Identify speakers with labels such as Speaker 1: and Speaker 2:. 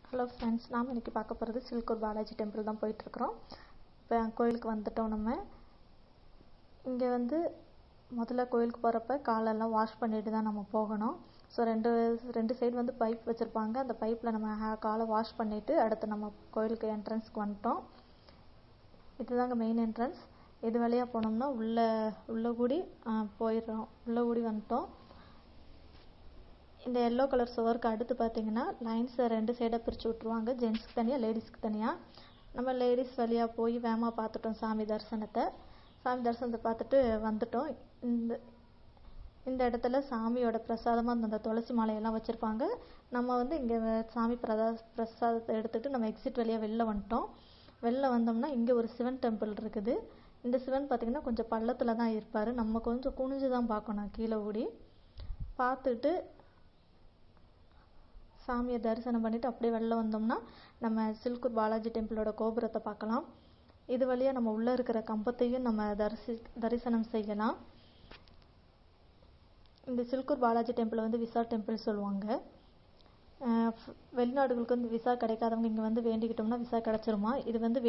Speaker 1: Hello friends, நாம் இன்றைக்கி பார்க்க போகிறது சில்கூர் பாலாஜி டெம்பிள் தான் போயிட்டுருக்குறோம். இப்போ கோயிலுக்கு வந்துட்டோம். நம்ம இங்கே முதல்ல கோயிலுக்கு போகிறப்ப காலெல்லாம் வாஷ் பண்ணிட்டு தான் நம்ம போகணும். ஸோ ரெண்டு சைடு பைப் வச்சுருப்பாங்க. அந்த பைப்பில் நம்ம காலை வாஷ் பண்ணிவிட்டு அடுத்து நம்ம கோயிலுக்கு என்ட்ரன்ஸ்க்கு வந்துட்டோம். இதுதாங்க மெயின் என்ட்ரன்ஸ். இது வழியாக போனோம்னா உள்ளே கூடி போயிடுறோம். உள்ளே கூடி வந்துட்டோம். இந்த எல்லோ கலர் சுவருக்கு அடுத்து பார்த்தீங்கன்னா லைன்ஸை ரெண்டு சைடாக பிரித்து விட்ருவாங்க. ஜென்ஸுக்கு தனியாக, லேடிஸ்க்கு தனியாக. நம்ம லேடிஸ் வழியாக போய் வேகமாக பார்த்துட்டோம் சாமி தரிசனத்தை பார்த்துட்டு வந்துட்டோம். இந்த இடத்துல சாமியோட பிரசாதமாக அந்த துளசி மாலையெல்லாம் வச்சுருப்பாங்க. நம்ம இங்கே சாமி பிரசாதத்தை எடுத்துகிட்டு நம்ம எக்ஸிட் வழியாக வெளில வந்துட்டோம். வெளில வந்தோம்னா இங்கே ஒரு சிவன் டெம்பிள் இருக்குது. இந்த சிவன் பார்த்திங்கன்னா கொஞ்சம் பள்ளத்தில் தான் இருப்பார். நம்ம கொஞ்சம் குனிஞ்சு தான் பார்க்கணும். கீழே ஓடி பார்த்துட்டு சாமியை தரிசனம் பண்ணிவிட்டு அப்படியே வெளில வந்தோம்னா நம்ம சில்கூர் பாலாஜி டெம்பிளோட கோபுரத்தை பார்க்கலாம். இது வழியாக நம்ம உள்ளே இருக்கிற கம்பத்தையும் நம்ம தரிசனம் செய்யலாம். இந்த சில்கூர் பாலாஜி டெம்பிளை விசா டெம்பிள் சொல்லுவாங்க. வெளிநாடுகளுக்கு விசா கிடைக்காதவங்க இங்கே வேண்டிக்கிட்டோம்னா விசா கிடச்சிருமா. இது வேண்டு